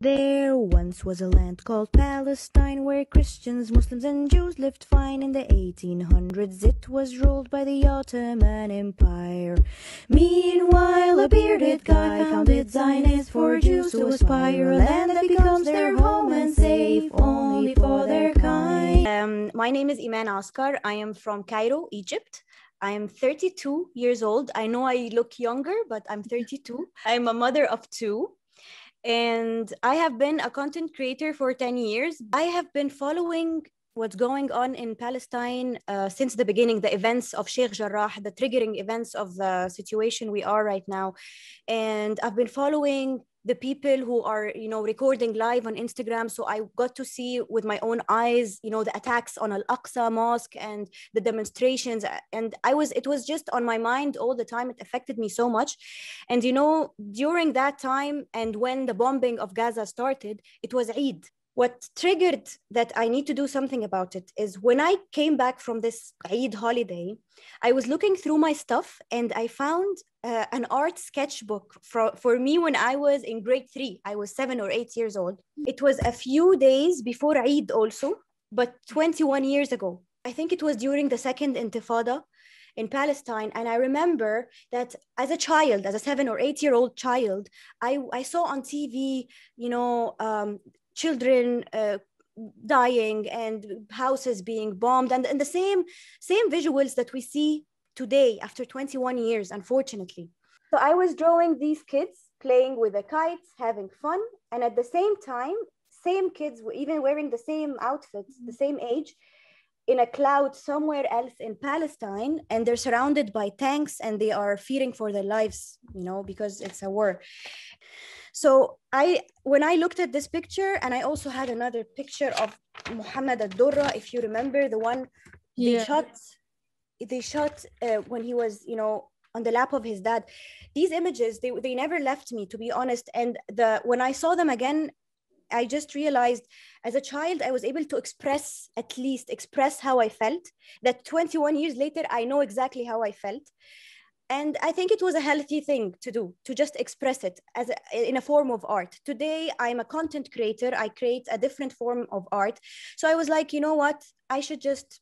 There once was a land called Palestine where Christians, Muslims and Jews lived fine. In the 1800s it was ruled by the Ottoman Empire. Meanwhile a bearded guy founded Zionists for Jews to aspire, a land that becomes their home and safe only for their kind. My name is Eman Askar. I am from Cairo, Egypt. I am 32 years old. I know I look younger, but I'm 32. I'm a mother of two. And I have been a content creator for 10 years. I have been following what's going on in Palestine since the beginning, the events of Sheikh Jarrah, the triggering events of the situation we are right now. And I've been following the people who are, recording live on Instagram. So I got to see with my own eyes, the attacks on Al-Aqsa Mosque and the demonstrations. And it was just on my mind all the time. It affected me so much. And, during that time and when the bombing of Gaza started, it was Eid. What triggered that I need to do something about it is when I came back from this Eid holiday, I was looking through my stuff and I found an art sketchbook for me when I was in grade 3. I was 7 or 8 years old. It was a few days before Eid also, but 21 years ago. I think it was during the second Intifada in Palestine. And I remember that as a child, as a 7 or 8-year-old child, I saw on TV, children dying and houses being bombed and the same visuals that we see today after 21 years, unfortunately. So I was drawing these kids playing with the kites, having fun, and at the same time, same kids were even wearing the same outfits, the same age, in a cloud somewhere else in Palestine, and they're surrounded by tanks and they are fearing for their lives, because it's a war. So when I looked at this picture, and I also had another picture of Muhammad al-Durra, if you remember, the one they shot when he was, on the lap of his dad. These images, they never left me, to be honest. And when I saw them again, I just realized as a child, I was able to express how I felt. That 21 years later, I know exactly how I felt. And I think it was a healthy thing to do, to just express it in a form of art. Today, I'm a content creator. I create a different form of art. So I was like, you know what? I should just,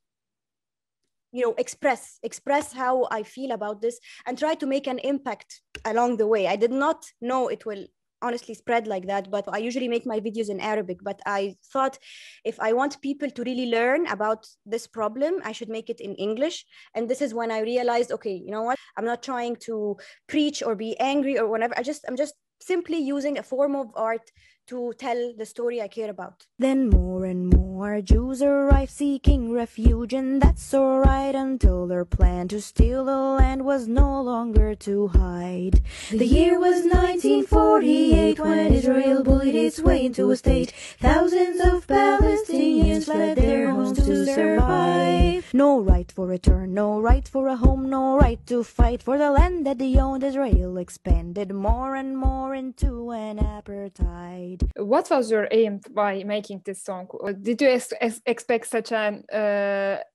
express how I feel about this and try to make an impact along the way. I did not know it will honestly spread like that, but I usually make my videos in Arabic. But I thought if I want people to really learn about this problem, I should make it in English. And this is when I realized, okay, you know what? I'm not trying to preach or be angry or whatever. I'm just simply using a form of art to tell the story I care about. Then more and more Jews arrive seeking refuge, and that's alright until their plan to steal the land was no longer to hide. The year was 1948 when Israel bullied its way into a state. Thousands of Palestinians fled their homes to survive. No right for return, no right for a home, no right to fight for the land that they owned. Israel expanded more and more into an apartheid. What was your aim by making this song? Did you expect such an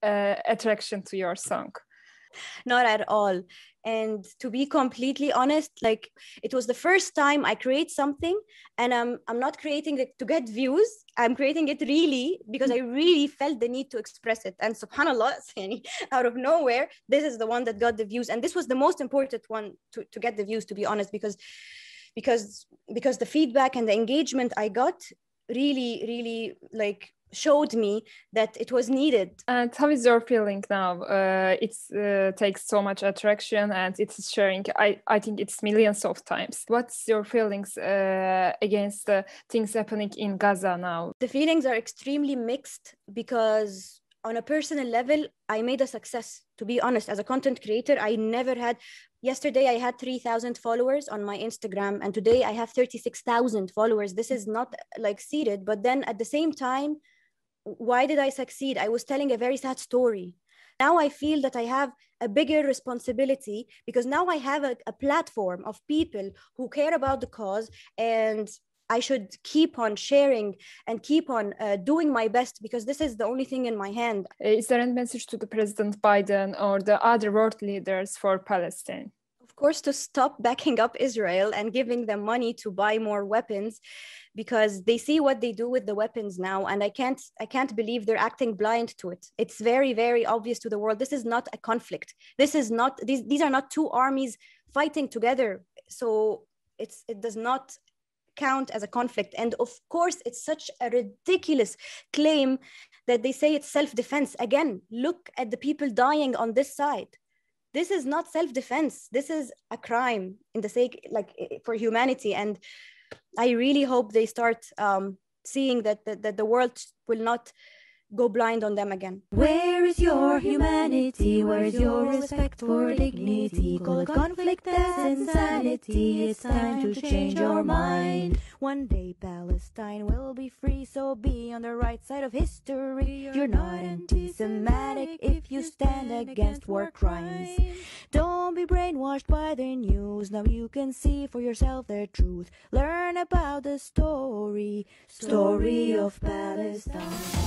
attraction to your song? Not at all. And to be completely honest, it was the first time I create something, and I'm not creating it to get views. I'm creating it really because I really felt the need to express it. And subhanallah, out of nowhere, this is the one that got the views. And this was the most important one to get the views, to be honest, because the feedback and the engagement I got really showed me that it was needed. And how is your feeling now? It takes so much attraction and it's sharing, I think it's millions of times. What's your feelings against the things happening in Gaza now? The feelings are extremely mixed because on a personal level, I made a success. To be honest, as a content creator, I never had. Yesterday, I had 3,000 followers on my Instagram, and today I have 36,000 followers. This is not seeded, but then at the same time, why did I succeed? I was telling a very sad story. Now I feel that I have a bigger responsibility because now I have a platform of people who care about the cause, and I should keep on sharing and keep on doing my best because this is the only thing in my hand. Is there any message to the President Biden or the other world leaders for Palestine? Of Of course, to stop backing up Israel and giving them money to buy more weapons, because they see what they do with the weapons now, and I can't believe they're acting blind to it. It's very, very obvious to the world. This is not a conflict. This is not, these are not two armies fighting together. So it does not count as a conflict. And of course, it's such a ridiculous claim that they say it's self-defense. Again, look at the people dying on this side. This is not self-defense. This is a crime in the sake, like, for humanity. And I really hope they start seeing that the world will not go blind on them again. Where is your humanity? Where is your respect for dignity? Call it conflict as insanity. It's time to change your mind. One day Palestine will be free, so be on the right side of history. You're not anti-Semitic if you stand against war crimes. Don't be brainwashed by the news. Now you can see for yourself the truth. Learn about the story of Palestine.